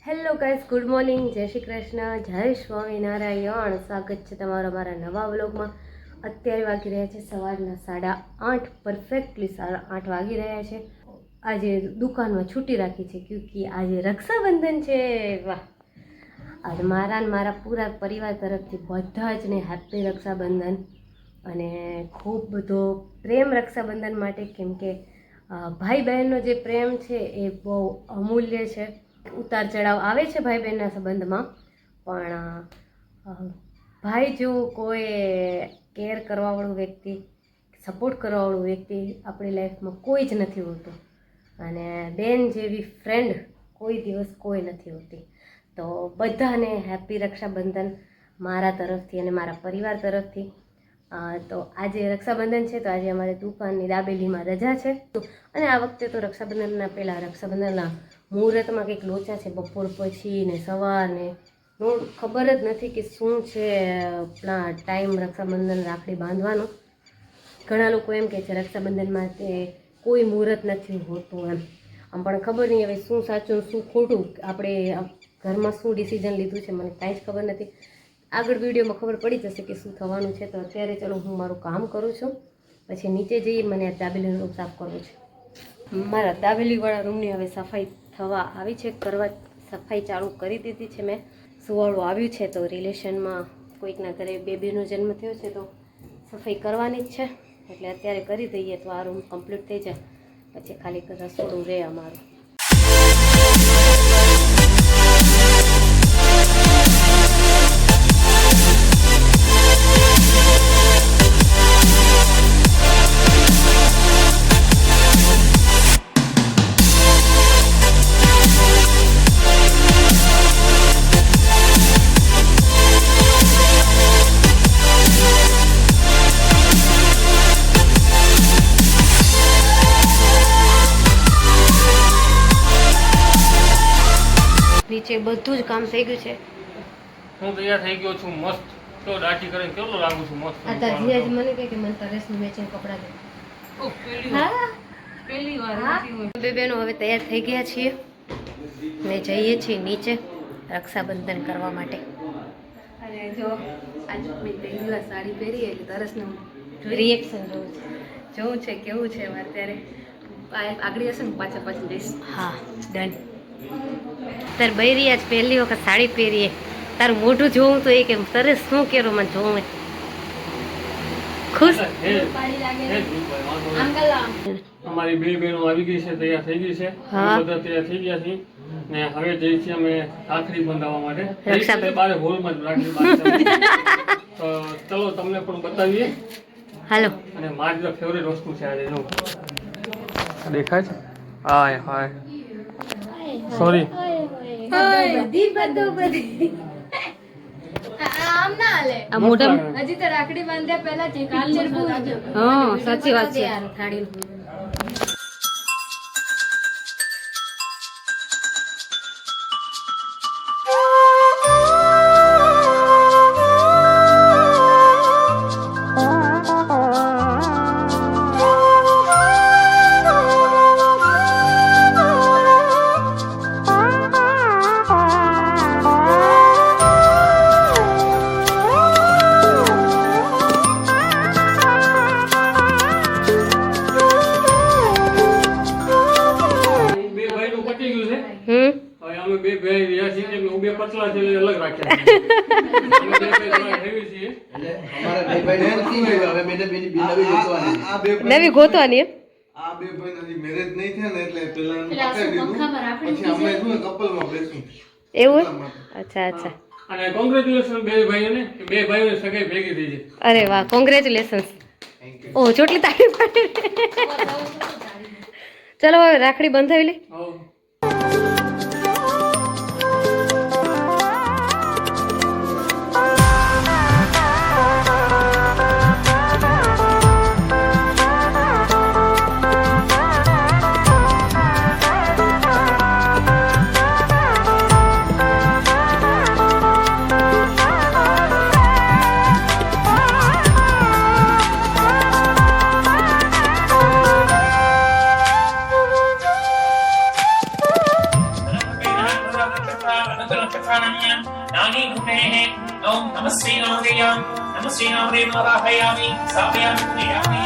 Hello guys, good morning, જય શ્રી કૃષ્ણ, જય સ્વામિનારાયણ. સ્વાગત છે તમારા મારા નવા વ્લોગમાં. અત્યારે વાગી રહ્યા છે સવારના 8:30, પરફેક્ટલી 8:30 વાગી રહ્યા છે. આજે દુકાનમાં છૂટી રાખી છે ક્યોંકિ આજે રક્ષાબંધન છે. વાહ! આજે મારા ને મારા પૂરા પરિવાર તરફથી બધા જ ને હેપી રક્ષાબંધન અને ખૂબ બધો પ્રેમ રક્ષાબંધન માટે, કેમ કે ભાઈ બહેનનો જે પ્રેમ છે એ બહુ અમૂલ્ય છે. ઉતાર ચઢાવ આવે છે ભાઈ બહેનના સંબંધમાં, પણ ભાઈ જેવું કોઈ કેર કરવાવાળું વ્યક્તિ, સપોર્ટ કરવાવાળું વ્યક્તિ આપણી લાઈફમાં કોઈ જ નથી હોતું. અને બેન જેવી ફ્રેન્ડ કોઈ દિવસ કોઈ નથી હોતી. તો બધાને હેપી રક્ષાબંધન મારા તરફથી અને મારા પરિવાર તરફથી. તો આજે રક્ષાબંધન છે, તો આજે અમારે દુકાનની દાબેલીમાં રજા છે. અને આ વખતે તો રક્ષાબંધનના પહેલાં રક્ષાબંધનના મુહૂર્તમાં કંઈક લોચા છે, બપોર પછી ને સવારને ખબર જ નથી કે શું છે આપણા ટાઈમ રક્ષાબંધન રાખડી બાંધવાનો. ઘણા લોકો એમ કહે છે રક્ષાબંધનમાં તે કોઈ મુહૂર્ત નથી હોતું એમ. આમ પણ ખબર નહીં હવે શું સાચું શું ખોટું, આપણે ઘરમાં શું ડિસિઝન લીધું છે મને કાંઈ જ ખબર નથી. આગળ વિડીયોમાં ખબર પડી જશે કે શું થવાનું છે. તો અત્યારે ચલો હું મારું કામ કરું છું, પછી નીચે જઈએ. મને દાબેલીનો રૂમ સાફ કરવો છે. મારા દાબેલીવાળા રૂમની હવે સફાઈ થવા આવી છે, કરવા સફાઈ ચાલુ કરી દીધી છે મેં. સુવાળું આવ્યું છે તો રિલેશનમાં કોઈકના ઘરે બેબીનો જન્મ થયો છે તો સફાઈ કરવાની જ છે, એટલે અત્યારે કરી દઈએ તો આ રૂમ કમ્પ્લીટ થઈ જાય. પછી ખાલી રસોડું રહે અમારું. નીચે બધું જ કામ થઈ ગયું છે. હું તૈયાર થઈ ગયો છું મસ્ત. તો દાઢી કરીને કેવો લાગુ છું મસ્ત. આ તાજી આજ મને કહે કે મને તરસનું મેચિંગ કપડાં દે. ઓ પહેલી વાર બે બહેનો હવે તૈયાર થઈ ગયા છીએ ને જઈએ છીએ નીચે રક્ષાબંધન કરવા માટે. અને જો આજ મેં પહેલી વાર સાડી પહેરી એટલે તરસનું રિએક્શન જોવું છે કેવું છે. અત્યારે આગળ હશે ને પાછળ જઈશ. હા, ડન. તાર બૈરી આજ પહેલી વખત સાડી પહેરીએ, તારું મોઢું જોવું તો એ કે તરસ શું કેરો મને જોવું. ખુશ અમારી બે બહેનો આવી ગઈ છે, તૈયાર થઈ ગઈ છે. બધા તૈયાર થઈ ગયા છે ને હવે જઈએ છીએ અમે રાખડી બંધાવવા માટે. બારે હોલમાં જ રાખડી બાંધતા. તો ચલો તમને પણ બતાવીએ. હાલો. અને મારી ફેવરેટ વસ્તુ છે આજે. જો દેખાય છે. હાય હાય સોરી. આ મોઢા હજી તો રાખડી બાંધ્યા પહેલા જે હા, સાચી વાત છે. પતલા છે અલગ રાખ્યા. નવી ગોતવાની એમ. આ બે ભાઈ હજી મેરેજ નહીં થયા ને એટલે પેલા પતાવી દીધું, પછી અમે શું કપલમાં બેસું એવું. અચ્છા અચ્છા. અને કોંગ્રેચ્યુલેશન બે ભાઈઓને, બે ભાઈઓને સગાઈ ભેગી થઈ છે. અરે વાહ, કોંગ્રેચ્યુલેશન્સ. ઓહ, ચોટલી તારીફ. ચલો હવે રાખડી બંધાવી લે. नानी गुणेः ओम नमः श्रीनारायण नमः श्रीनारायण नारायणामि सामयामि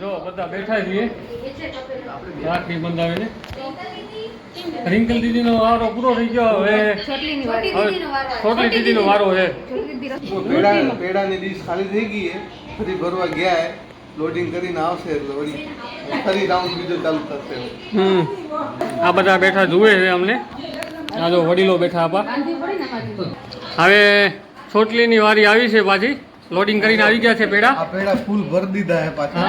જો બધા બેઠા છીએ રાખડી બંધાવીને. રિંકલ દીદીનો વારો પૂરો થઈ ગયો. હવે છોટલી દીદીનો વારો છે. પેડાની ડીશ ખાલી થઈ ગઈ છે, ફરી ભરવા ગયા છે. લોડિંગ કરીને આવશે એટલે વળી ફરી રાઉન્ડ બીજો ચાલુ થશે. આ બધા બેઠા જુએ છે અમને. આ જો વડીલો બેઠા આપા. હવે છોટલીની વારી આવી છે પાછી. લોડિંગ કરીને આવી ગયા છે પેડા. આ પેડા ફૂલ ભરી દીધા છે પાછા.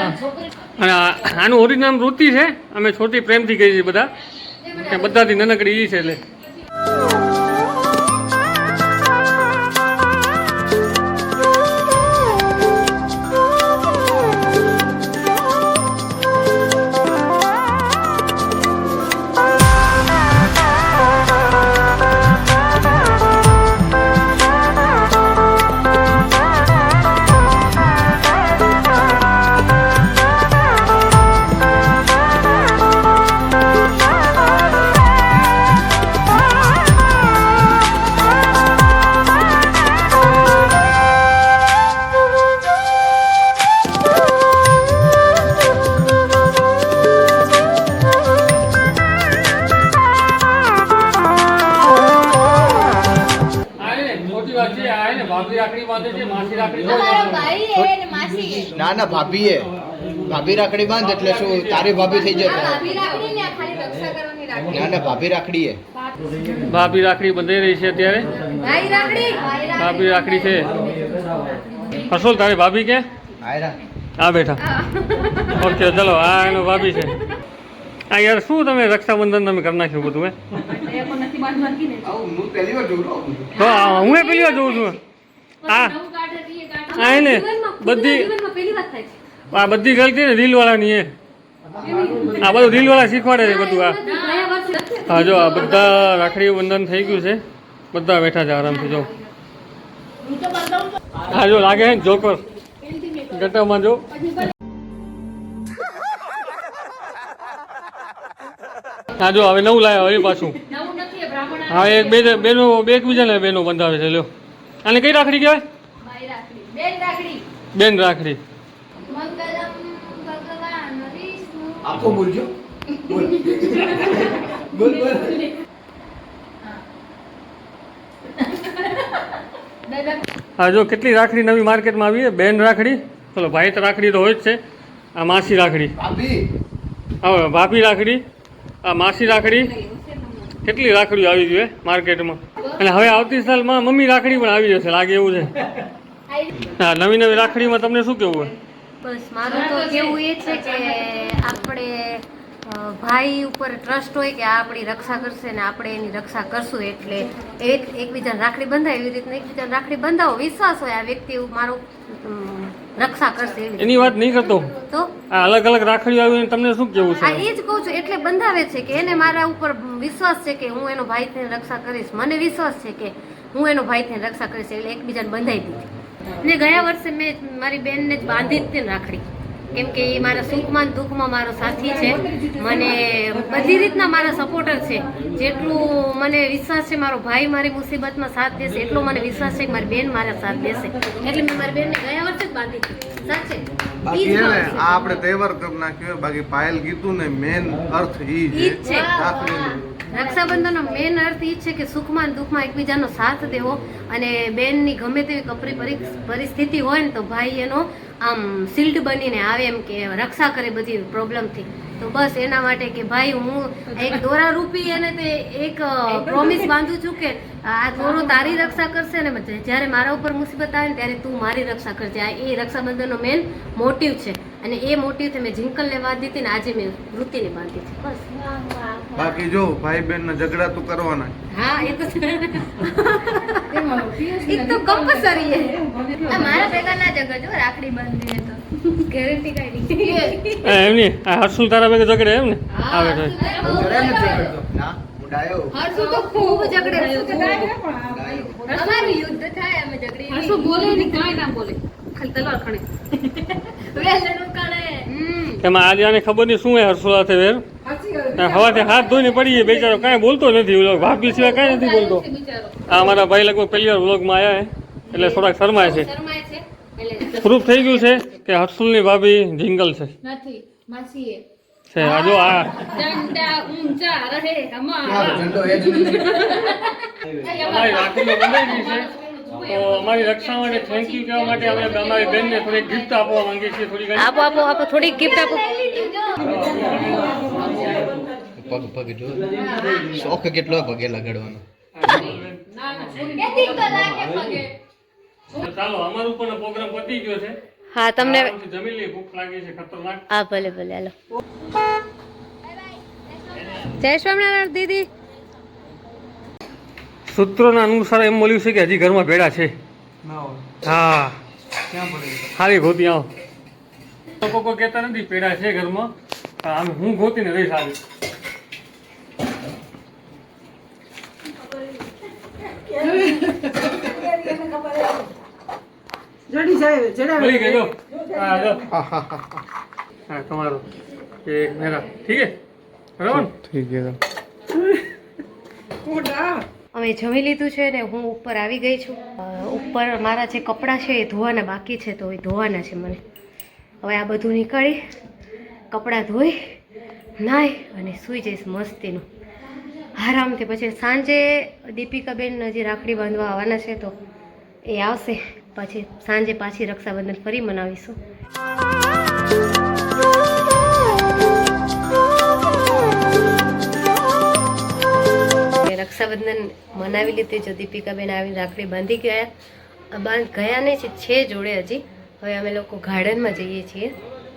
અને આનું ઓરિજિનલ નામ ઋતિ છે. અમે છોટી પ્રેમથી કહીએ છીએ બધા કે બધાથી નાનકડી ઈ છે એટલે. ભાભી રાખડી બાંધે છે, માસી રાખડી અમારો ભાઈ હે ને માસી હે. ના ના ભાભી એ ભાભી રાખડી બાંધ એટલે શું તારી ભાભી થઈ જાય. ભાભી રાખડી ને આ ખાલી રક્ષા કરવાની રાખડી. ના ના ભાભી રાખડી એ ભાભી રાખડી બંધાઈ રહી છે અત્યારે. ભાઈ રાખડી ભાભી રાખડી છે. હસોલ તારી ભાભી કે આયરા આ બેઠા. ઓકે ચલો આ એનો ભાભી છે. આ યાર શું તમે રક્ષાબંધન તમે કરી નાખ્યું બધું હે? હું પહેલી વાર જોઉં છું. તો હું એ પેલી વાર જોઉં છું. આ એને બધી આ બધી ગલતી ને રીલ વાળાની એ. આ બધું રીલ વાળા શીખવાડે છે બધું. હા જો આ બધા રાખડી બંધન થઈ ગયું છે. બધા બેઠા છે આરામથી. જો હા જો લાગે છે જોકર ગટામાં જો. હા જો હવે નવું લાવ્યા હવે પાછું. હા એક બે બેનો એકબીજાને બેનો બંધાવે છે. લ્યો આને કઈ રાખડી કહેવાય? ભાઈ રાખડી બેન રાખડી બેન રાખડી. મંગલમ ભગવાન વિષ્ણુ આખો બોલજો બોલ બોલ બોલ હા જો કેટલી રાખડી નવી માર્કેટમાં આવી છે. બેન રાખડી, ચલો ભાઈ તો રાખડી તો હોય જ છે. આ માસી રાખડી, ભાભી હવે ભાભી રાખડી, આ માસી રાખડી. કેટલી રાખડીઓ આવી જોઈએ માર્કેટમાં. અને હવે આવતી સાલમાં મમ્મી રાખડી પણ આવી જશે લાગે એવું છે. હા નવી નવી રાખડીમાં તમને શું કેવું હોય? બસ મારું તો કેવું એ છે કે આપણે ભાઈ ઉપર ટ્રસ્ટ હોય કે આ આપણી રક્ષા કરશે ને આપણે એની રક્ષા કરશું. એટલે એકબીજાને રાખડી બંધાય એવી રીતના એકબીજાને રાખડી બંધાવો. વિશ્વાસ હોય આ વ્યક્તિ મારું રક્ષા કરશે એની વાત નહીં કરતો. તો આ અલગ અલગ રાખડીઓ આવી તમને શું કેવું હા છે? એ જ કહું છું. એટલે બંધાવે છે કે એને મારા ઉપર વિશ્વાસ છે કે હું એનો ભાઈ થઈને રક્ષા કરીશ. મને વિશ્વાસ છે કે હું એનો ભાઈ થઈને રક્ષા કરીશ. એટલે એકબીજાને બંધાઈ દીધી. ને ગયા વર્ષે મેં મારી બેનને જ બાંધી જ હતી રાખડી. કેમ કે એ મારા સુખમાં દુઃખમાં મારો સાથી છે. મને બધી રીતના મારા સપોર્ટર છે. જેટલું મને વિશ્વાસ છે મારો ભાઈ મારી મુસીબતમાં સાથ દેશે એટલો મને વિશ્વાસ છે કે મારી બેન મારા સાથ દેશે. એટલે મેં મારી બેનને ગયા વર્ષે જ બાંધી હતી. સાચે બાકી હે ને આ આપણે તહેવાર કરી નાખ્યો. બાકી પાયલ કીધું ને મેન અર્થ ઈ ઈ જ છે છે. રાખડીનો. રક્ષાબંધનનો મેન અર્થ એ છે કે સુખમાં દુઃખમાં એકબીજાનો સાથ દેવો. અને બેનની ગમે તેવી કપરી પરિસ્થિતિ હોય ને તો ભાઈ એનો આમ શિલ્ડ બનીને આવે એમ કે રક્ષા કરે બધી પ્રોબ્લેમથી. તો બસ એના માટે કે ભાઈ હું એક દોરા રૂપી અને તે એક પ્રોમિસ બાંધું છું કે આ દોરો તારી રક્ષા કરશે ને જ્યારે મારા ઉપર મુસીબત આવે ને ત્યારે તું મારી રક્ષા કરજે. આ એ રક્ષાબંધનનો મેન મોટિવ છે અને એ મોટિવથી મેં જિંકલને બાંધી હતી ને આજે મેં વૃત્તિને બાંધી છે બસ. બાકી જો ભાઈ બહેન ના ઝઘડા તો કરવાના. હા એ તો એ તો કમ્પલસરી છે. આ મારા ભેગા ના જગજો રાખડી બાંધીને તો ગેરંટી કાઢી એમની આ હર્ષુલ તારા ભેગા ઝઘડે એમ ને આવે તો ના હું ડાયો. હર્ષુ તો ખૂબ ઝઘડે અમારું યુદ્ધ થાય અમે ઝઘડી હર્ષુ બોલે ને કાંઈ ના બોલે ખાલી તલવાર ખણે વેલનું કણે એમાં આજે આને ખબર નહીં શું હે હર્ષુલ સાથે વેર હવાથી હાથ ધોઈને પડી જાય બેચારો કાંઈ બોલતો નથી. ઓલો ભાભી સિવાય કાંઈ નથી બોલતો. આ અમારા ભાઈ લગભગ પહેલી વાર વ્લોગમાં આવ્યા હે એટલે થોડાક શરમાય છે. શરમાય છે એટલે પ્રૂફ થઈ ગયું છે કે હર્ષુલની ભાભી જિંગલ છે નથી માસીએ છે આ જો આ ડંડા ઊંચા રહે ક્યાં ઝંડો એ જ નથી. અમારી રાખડીઓ બંધાઈ ગઈ છે તો અમારી રક્ષા માટે થેન્ક યુ કહેવા માટે અમે અમારી બેનને થોડી ગિફ્ટ આપવા માંગીએ છીએ. થોડી ઘણી આપો આપો આપો થોડીક ગિફ્ટ આપો. પગ પગ જો શોખ કેટલો પગે લગાડવાનો. કેતી તો લાગે પગે તો ચાલો અમારો પણ પ્રોગ્રામ પતી ગયો છે. હા તમને આરામથી જમી લઈએ. ભૂખ લાગી છે ખતરનાક. હા ભલે ભલે હાલો. જય સ્વામિનારાયણ દીદી. સૂત્રોના અનુસાર એમ બોલ્યું છે કે હજી ઘરમાં ભેડા છે. ના હોય હા ક્યાં પડે? સારી ગોતી આવો. લોકો કોઈ કહેતા નથી પેડા છે ઘરમાં પણ આમ હું ગોતીને રહી સારી. મળી ગઈ જો. હા જો. હા તમારો એક મેરા ઠીક છે બરાબર ને? ઠીક છે. અમે જમી લીધું છે ને હું ઉપર આવી ગઈ છું. ઉપર મારા જે કપડાં છે એ ધોવાના બાકી છે તો એ ધોવાના છે મને. હવે આ બધું નીકાળી કપડાં ધોઈ નાહી અને સૂઈ જઈશ મસ્તીનું આરામથી. પછી સાંજે દીપિકાબેન હજી રાખડી બાંધવા આવવાના છે તો એ આવશે પછી સાંજે પાછી રક્ષાબંધન ફરી મનાવીશું. રક્ષાબંધન મનાવી લીધી જો દીપિકાબેન આવીને રાખડી બાંધી ગયા ને છે જોડે હજી. હવે અમે લોકો ગાર્ડનમાં જઈએ છીએ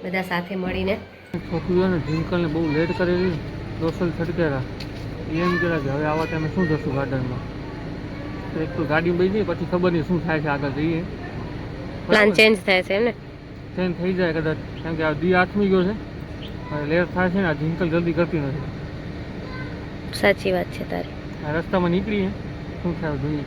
બધા સાથે મળીને. છોકરીઓને જિંકલને બહુ લેટ કરેલી દોસ્તલ છટકેરા એમ કહેલા કે હવે આવા ટાઈમે શું જશું ગાર્ડનમાં. તો એક તો ગાડી બેસી પછી ખબર નહીં શું થાય છે આગળ જઈએ. પ્લાન ચેન્જ થાય છે એમ ને. ચેન્જ થઈ જાય કદાચ કેમ કે આ દી આથમી ગયો છે હવે લેટ થાય છે ને આ જિંકલ જલ્દી કરતી નથી. સાચી વાત છે તારી. આ રસ્તામાં નીકળીએ શું થાય જોઈએ.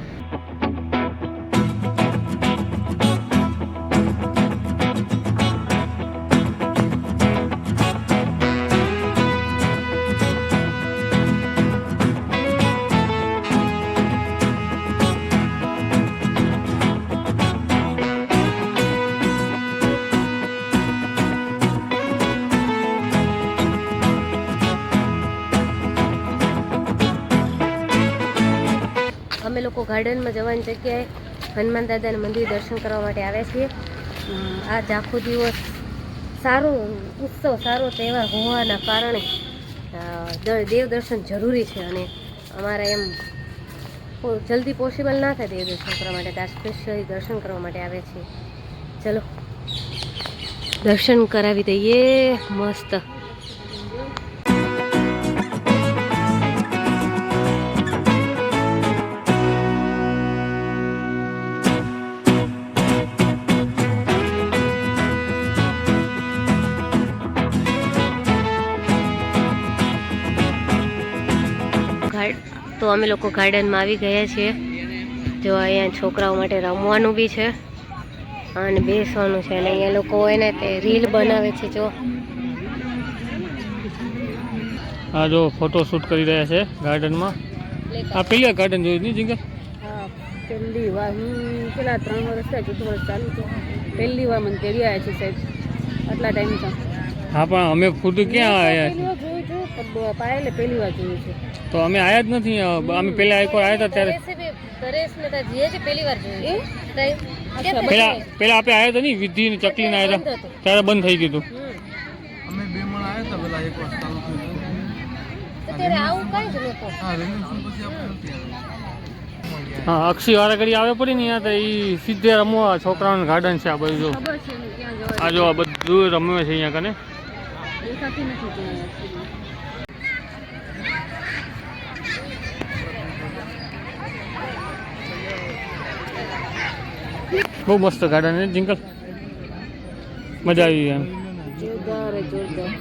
અમે લોકો ગાર્ડનમાં જવાની જગ્યાએ હનુમાન દાદાના મંદિર દર્શન કરવા માટે આવ્યા છીએ. આજ આખો દિવસ સારો ઉત્સવ સારો તહેવાર હોવાના કારણે દેવ દર્શન જરૂરી છે અને અમારા એમ જલ્દી પોસિબલ ના થાય દેવ દર્શન કરવા માટે ત્યાં સ્પેશિયલી દર્શન કરવા માટે આવ્યા છીએ. ચલો દર્શન કરાવી દઈએ મસ્ત. તો અમે લોકો ગાર્ડનમાં આવી ગયા છીએ. જો અહીંયા છોકરાઓ માટે રમવાનું બી છે અને બેસવાનું છે અને અહીંયા લોકો એને તે રીલ બનાવે છે. જો હા જો ફોટો શૂટ કરી રહ્યા છે ગાર્ડનમાં. આ પેલી ગાર્ડન જોયું નહીં જિંગલ? હા પહેલી વાર હું પેલા 3 વર્ષ થયા ચોથું વર્ષ ચાલુ છે. પહેલી વાર મને તેડી આવ્યા છે સાહેબ આટલા ટાઈમ છે. હા પણ અમે ખુદ ક્યાં આવ્યા પહેલી વાર જોયું છે પણ પાયેલે પહેલી વાર જોયું છે. તો અમે આવ્યા જ નથી. અમે પહેલા એકવાર આવ્યા હતા ત્યારે પહેલી વાર જોયું. પહેલા આપણે આવ્યા હતા નહીં વિધિ ને ચકલી ને આવ્યા હતા ત્યારે બંધ થઈ ગયું હતું. અમે બે માણ આવ્યા હતા પેલા એક વાર ચાલુ થયું અત્યારે આવું કઈ જ નહોતું. હા રેનોવેશન પછી આપણે નથી આવ્યું. હા અક્ષી વાળા ઘડી આવે પડી ને ત્યાં તો એ સીધે રમવા છોકરાઓનું ગાર્ડન છે આ બધું જો. ખબર છે ને ક્યાં જવાય. આ જો આ બધું રમે છે અહીંયા કને. દેખાતી નથી ત્યાં actually. બહુ મસ્ત ગાર્ડન છે જિંકલ, મજા આવી ગઈ એમ. જોરદાર હે, જોરદાર.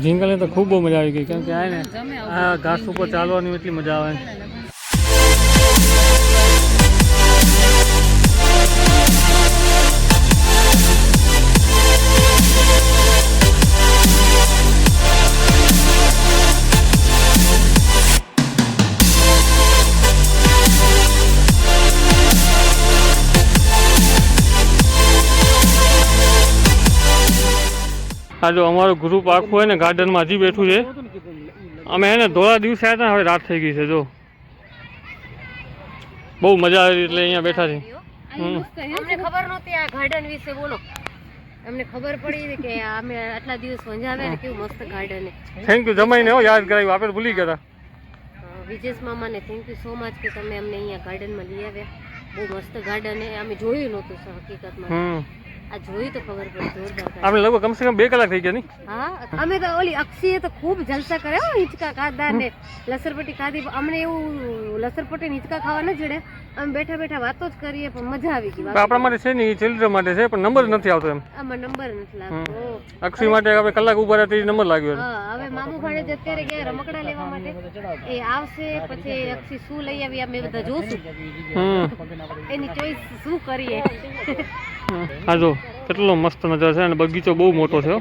જિંકલને તો ખૂબ બહુ મજા આવી ગઈ કેમ કે આ ને જમે આવું. આ ઘાસ ઉપર ચાલવાની એટલી મજા આવે. આ જો અમારું ગ્રુપ આખું હોય ને ગાર્ડનમાં હજી બેઠું છે. અમે હે ને ધોળા દિવસે આવ્યા હતા, હવે રાત થઈ ગઈ છે જો. બહુ મજા આવી એટલે અહીંયા બેઠા છે. અમને ખબર નહોતી આ ગાર્ડન વિશે. બોલો, અમને ખબર પડી કે અમે આટલા દિવસ વંજાવ્યા ને કેવું મસ્ત ગાર્ડન છે. થેન્ક યુ જમાઈને હો યાદ કરાવ્યું, આપણે ભૂલી ગયા હતા. વિજેશ મામાને થેન્ક યુ સો મચ કે તમે અમને અહીંયા ગાર્ડનમાં લઈ આવ્યા. બહુ મસ્ત ગાર્ડન છે. અમે જોયું નહોતું હકીકતમાં. આ જોયું તો ખબર પડી. જોરદાર garden. આપણે લગભગ કમસે કમ 2 કલાક થઈ ગયા નહીં. હા, અમે તો ઓલી અક્ષીએ તો ખૂબ જલસા કર્યા હો. હિંચકા ખાધા ને લસરપટ્ટી ખાધી. અમને એવું લસરપટ્ટી ને હિંચકા ખાવા ન જડે. અમે બેઠા બેઠા વાતો જ કરીએ પણ મજા આવી ગઈ. પણ આપણા માટે છે નહીં, ચિલ્ડ્રન માટે છે પણ નંબર નથી આવતો એમ. આમાં નંબર નથી લાગતો. અક્ષી માટે આપણે કલાક ઉભા રહ્યા નંબર લાગ્યો એમ. હા, હવે મામુ ભાણેજ અત્યારે ગયા રમકડા લેવા માટે. એ આવશે પછી અક્ષી શું લઈ આવી અમે બધા જોશું. એની ચોઈસ શું કરીએ. હા જો કેટલો મસ્ત નજારો છે અને બગીચો બહુ મોટો છે હો.